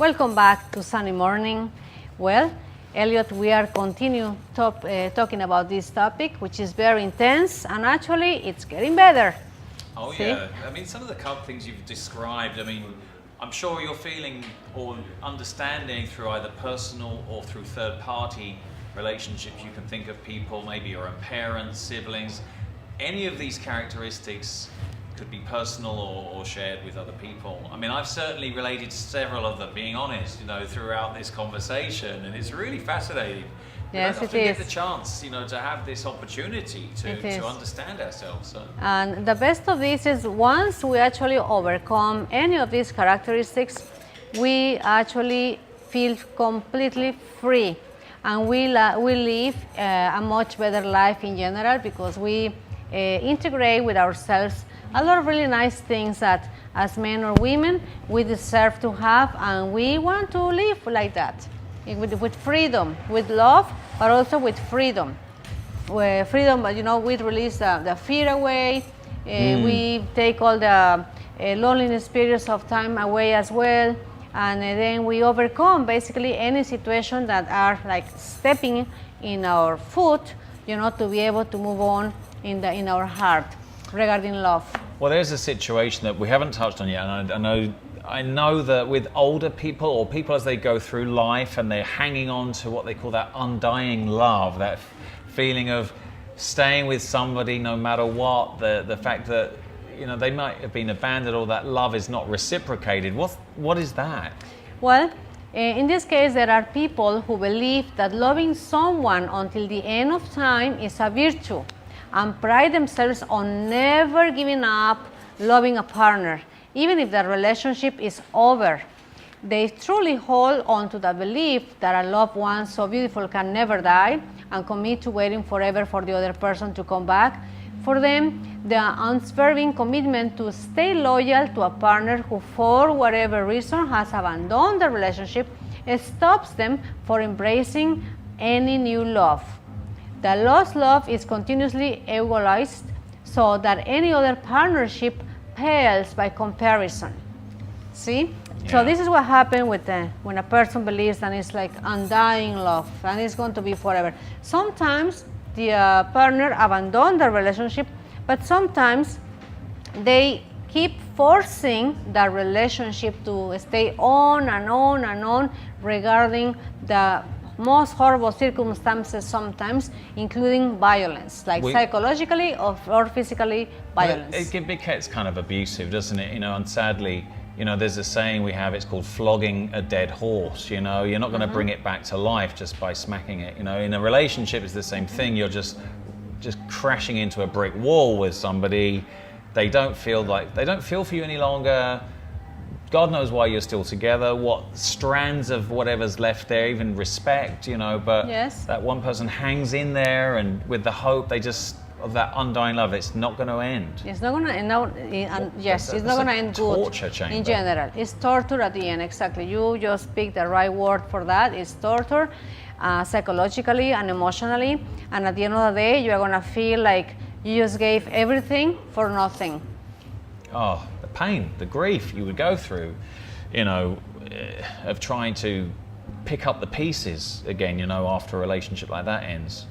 Welcome back to Sunny Morning. Well, Elliot, we are continue talking about this topic, which is very intense, and actually it's getting better. Oh, See? yeah. I mean, some of the things you've described, I mean, I'm sure you're feeling or understanding through either personal or through third-party relationships. You can think of people, maybe your own parents, siblings. Any of these characteristics could be personal or shared with other people. I mean, I've certainly related to several of them, being honest, throughout this conversation, and it's really fascinating. Yes, we it don't often is. get the chance, to have this opportunity to understand ourselves. So. And the best of this is once we actually overcome any of these characteristics, we actually feel completely free, and we live a much better life in general, because we integrate with ourselves a lot of really nice things that as men or women we deserve to have, and we want to live like that, with freedom, with love, but also with freedom. Where freedom, we release the fear away, we take all the loneliness periods of time away as well, and then we overcome basically any situation that are like stepping in our foot, to be able to move on in our heart regarding love. Well, there's a situation that we haven't touched on yet, and I know that with older people, or people as they go through life and they're hanging on to what they call that undying love, that feeling of staying with somebody no matter what, the fact that they might have been abandoned, or that love is not reciprocated. What is that? Well, in this case, there are people who believe that loving someone until the end of time is a virtue, and pride themselves on never giving up loving a partner, even if the relationship is over. They truly hold on to the belief that a loved one so beautiful can never die, and commit to waiting forever for the other person to come back. For them, the unswerving commitment to stay loyal to a partner who, for whatever reason, has abandoned the relationship stops them from embracing any new love. The lost love is continuously equalized, so that any other partnership pales by comparison. See? Yeah. So this is what happens with when a person believes that it's like undying love and it's going to be forever. Sometimes the partner abandons the relationship, but sometimes they keep forcing the relationship to stay on and on and on regarding the most horrible circumstances, sometimes including violence, like psychologically or physically violence. Well, it gets kind of abusive, doesn't it? And sadly, there's a saying we have, it's called flogging a dead horse. You're not going to bring it back to life just by smacking it. In a relationship, it's the same thing. You're just crashing into a brick wall with somebody. They don't feel for you any longer. God knows why you're still together, what strands of whatever's left there, even respect, but yes. That one person hangs in there, and with the hope of that undying love, it's not going to end. It's not going to end, yes, it's not going to end good. Torture chamber. In general, it's torture at the end, exactly. You just picked the right word for that. It's torture, psychologically and emotionally, and at the end of the day, you're going to feel like you just gave everything for nothing. Oh, the pain, the grief you would go through, of trying to pick up the pieces again, after a relationship like that ends.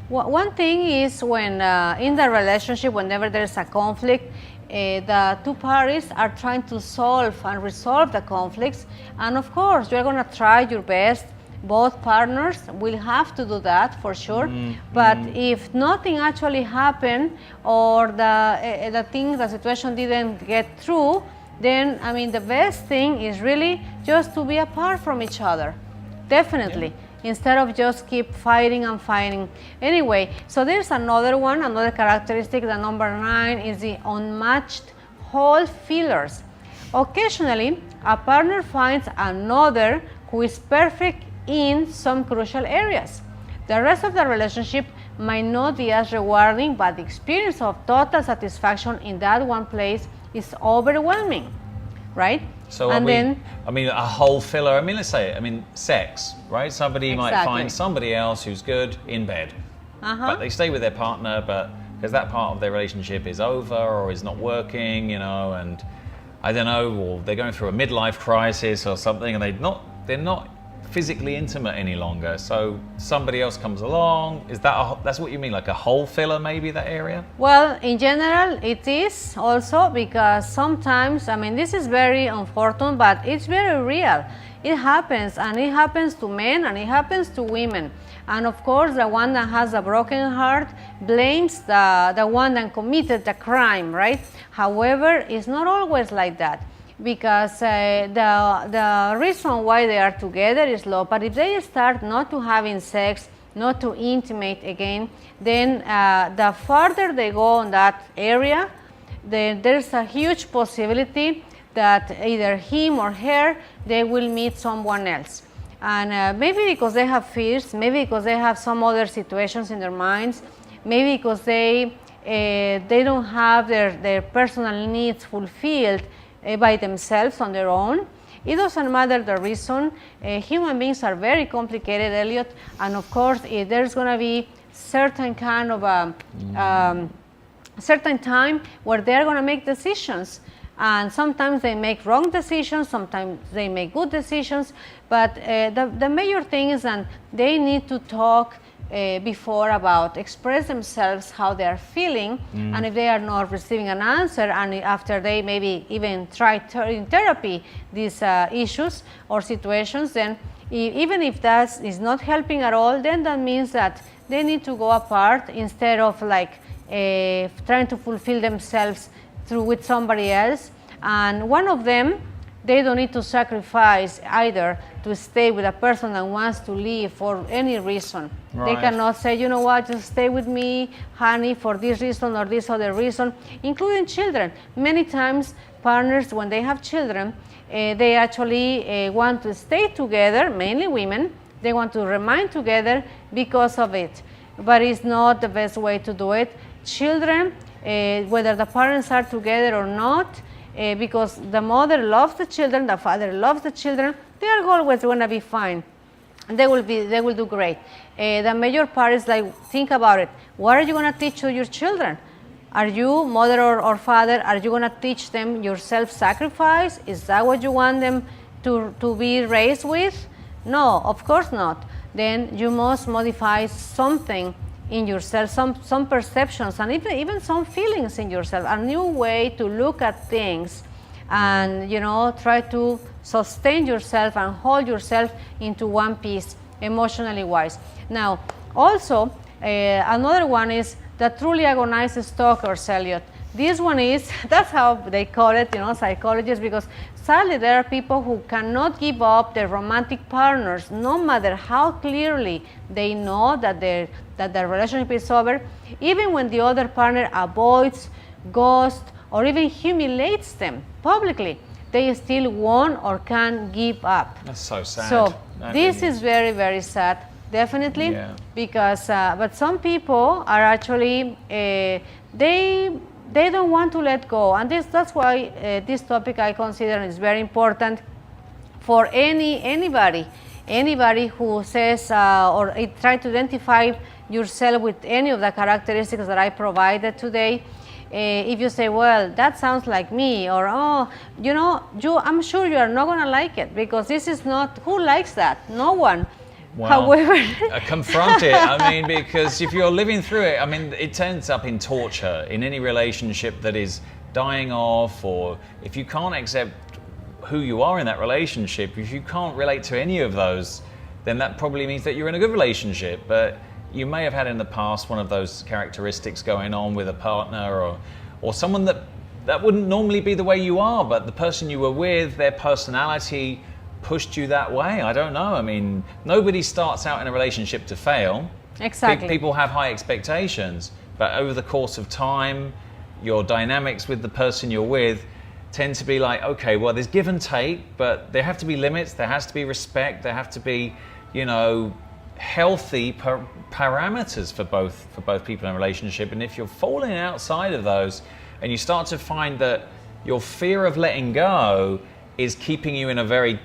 Well, one thing is when in the relationship, whenever there's a conflict, the two parties are trying to solve and resolve the conflicts, and of course, you're going to try your best. Both partners will have to do that for sure. But if nothing actually happened, or the situation didn't get through, then the best thing is really just to be apart from each other. Definitely. Yeah. Instead of just keep fighting and fighting. Anyway, so there's another characteristic, the number 9, is the unmatched whole feelers. Occasionally, a partner finds another who is perfect in some crucial areas. The rest of the relationship might not be as rewarding, but the experience of total satisfaction in that one place is overwhelming, right? So a whole filler, let's say it, sex, right? Somebody Exactly. might find somebody else who's good in bed, but they stay with their partner, but because that part of their relationship is over or is not working, and I don't know, or they're going through a midlife crisis or something, and they're not physically intimate any longer. So somebody else comes along. Is that that's what you mean, like a hole filler, maybe, that area? Well, in general, it is also because sometimes, I mean, this is very unfortunate, but it's very real. It happens, and it happens to men, and it happens to women. And of course, the one that has a broken heart blames the one that committed the crime, right? However, it's not always like that, because the reason why they are together is love. But if they start not to having sex, not to intimate again, then the farther they go on that area, then there's a huge possibility that either him or her, they will meet someone else. And maybe because they have fears, maybe because they have some other situations in their minds, maybe because they don't have their personal needs fulfilled by themselves on their own. It doesn't matter the reason. Human beings are very complicated, Elliot, and of course there's going to be certain kind of certain time where they're going to make decisions, and sometimes they make wrong decisions, sometimes they make good decisions, but the major thing is that they need to talk before about express themselves how they are feeling, and if they are not receiving an answer, and after they maybe even try in therapy these issues or situations, then even if that is not helping at all, then that means that they need to go apart instead of like trying to fulfill themselves with somebody else. And one of them, they don't need to sacrifice either to stay with a person that wants to leave for any reason. Right. They cannot say, you know what, just stay with me, honey, for this reason or this other reason, including children. Many times, partners, when they have children, they actually want to stay together, mainly women. They want to remain together because of it. But it's not the best way to do it. Children, whether the parents are together or not, because the mother loves the children, the father loves the children, they are always going to be fine. They will do great. The major part is like, think about it. What are you going to teach to your children? Are you, mother or father, are you going to teach them your self-sacrifice? Is that what you want them to be raised with? No, of course not. Then you must modify something in yourself, some perceptions, and even some feelings in yourself, a new way to look at things, and try to sustain yourself and hold yourself into one piece, emotionally wise. Now, also, another one is the truly agonized stalkers, Elliot. This one is, that's how they call it, psychologists, because sadly there are people who cannot give up their romantic partners, no matter how clearly they know that their relationship is over. Even when the other partner avoids, ghosts, or even humiliates them publicly, they still won't or can't give up. That's so sad. So that this really is very, very sad, definitely, Yeah. because, but some people are actually, they don't want to let go, and that's why this topic I consider is very important for anybody who says or try to identify yourself with any of the characteristics that I provided today. If you say, well, that sounds like me, or I'm sure you are not going to like it, because this is not, who likes that? No one. Well, however, confront it. I mean, because if you're living through it, I mean, it ends up in torture in any relationship that is dying off, or if you can't accept who you are in that relationship, if you can't relate to any of those, then that probably means that you're in a good relationship. But you may have had in the past one of those characteristics going on with a partner, or someone that wouldn't normally be the way you are, but the person you were with, their personality pushed you that way. I don't know. I mean, nobody starts out in a relationship to fail. Exactly. People have high expectations, but over the course of time, your dynamics with the person you're with tend to be like, okay, well, there's give and take, but there have to be limits, there has to be respect, there have to be, healthy parameters for both people in a relationship. And if you're falling outside of those, and you start to find that your fear of letting go is keeping you in a very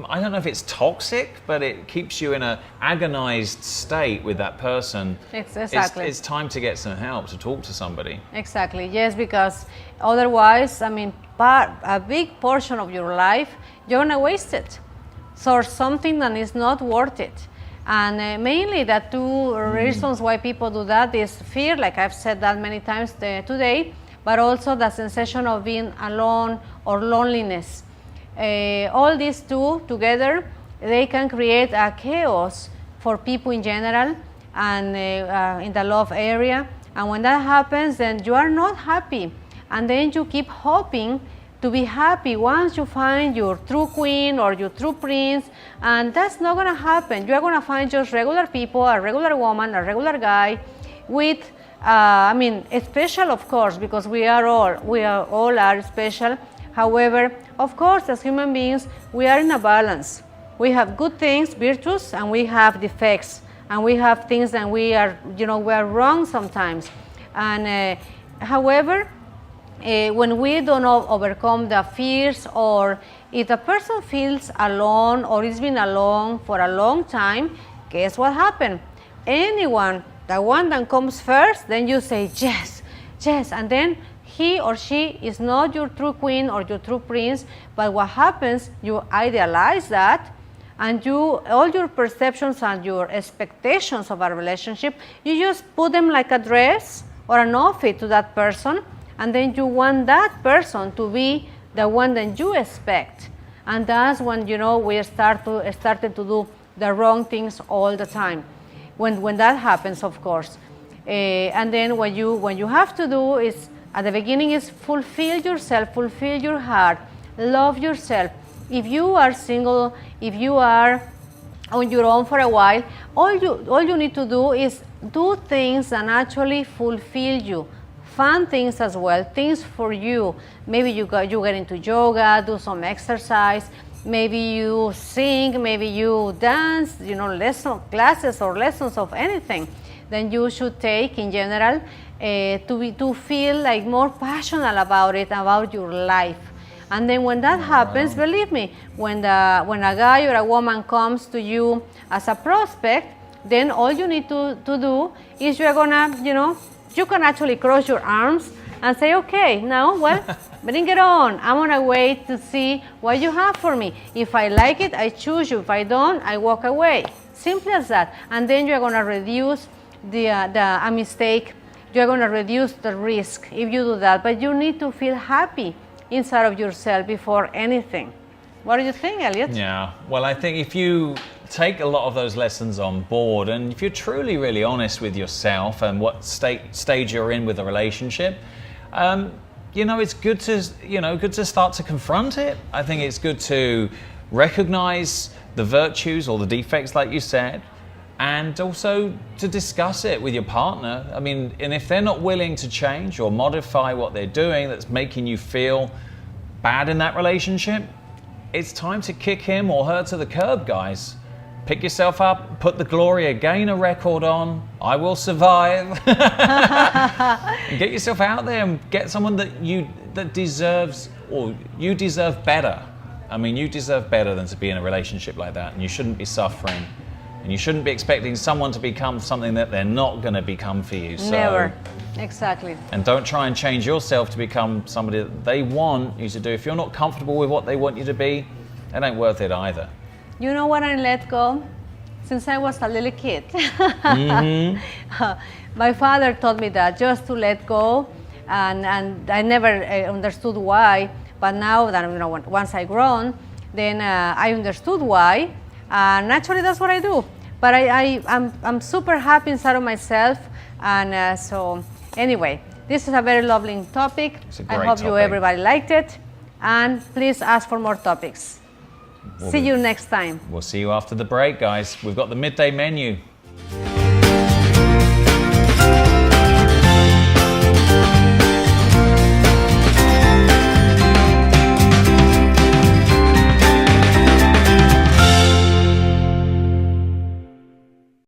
I don't know if it's toxic, but it keeps you in an agonized state with that person. Exactly. It's time to get some help, to talk to somebody. Exactly, yes, because otherwise, I mean, a big portion of your life, you're gonna waste it. So something that is not worth it. And mainly the two reasons why people do that is fear, like I've said that many times today, but also the sensation of being alone or loneliness. All these two together, they can create a chaos for people in general and in the love area. And when that happens, then you are not happy. And then you keep hoping to be happy once you find your true queen or your true prince, and that's not going to happen. You are going to find just regular people, a regular woman, a regular guy with I mean, special, of course, because we are all special. However, of course, as human beings, we are in a balance. We have good things, virtues, and we have defects, and we have things that we are, we are wrong sometimes. And however, when we don't overcome the fears, or if a person feels alone or has been alone for a long time, guess what happened? Anyone, the one that comes first, then you say yes, yes, and then he or she is not your true queen or your true prince. But what happens, you idealize that, and all your perceptions and your expectations of a relationship, you just put them like a dress or an outfit to that person, and then you want that person to be the one that you expect. And that's when we started to do the wrong things all the time. When that happens, of course. And then what you have to do is, at the beginning, is fulfill yourself, fulfill your heart, love yourself. If you are single, if you are on your own for a while, all you need to do is do things that actually fulfill you. Fun things as well, things for you. Maybe you get into yoga, do some exercise. Maybe you sing, maybe you dance, classes or lessons of anything. Then you should take in general to feel like more passionate about it, about your life. And then when that happens, believe me, when a guy or a woman comes to you as a prospect, then all you need to do is you're gonna, you can actually cross your arms and say, okay, now, well, bring it on. I'm gonna wait to see what you have for me. If I like it, I choose you. If I don't, I walk away. Simple as that. And then you're gonna reduce a mistake. You're gonna reduce the risk if you do that. But you need to feel happy inside of yourself before anything. What do you think, Elliot? Yeah, well, I think if you take a lot of those lessons on board, and if you're truly, really honest with yourself and what stage you're in with a relationship, it's good to start to confront it. I think it's good to recognize the virtues or the defects, like you said, and also to discuss it with your partner. I mean, and if they're not willing to change or modify what they're doing that's making you feel bad in that relationship, it's time to kick him or her to the curb, guys. Pick yourself up, put the Gloria Gaynor record on, I Will Survive, and get yourself out there and get someone that deserves, or you deserve better. I mean, you deserve better than to be in a relationship like that, and you shouldn't be suffering, and you shouldn't be expecting someone to become something that they're not going to become for you. So, never. Exactly. And don't try and change yourself to become somebody that they want you to do. If you're not comfortable with what they want you to be, it ain't worth it either. You know what I let go? Since I was a little kid. My father taught me that, just to let go, and I never understood why, but now that once I grown, then I understood why, and actually that's what I do. But I'm super happy inside of myself, and so anyway, this is a very lovely topic. I hope everybody liked it, and please ask for more topics. See you next time. We'll see you after the break, guys. We've got the midday menu.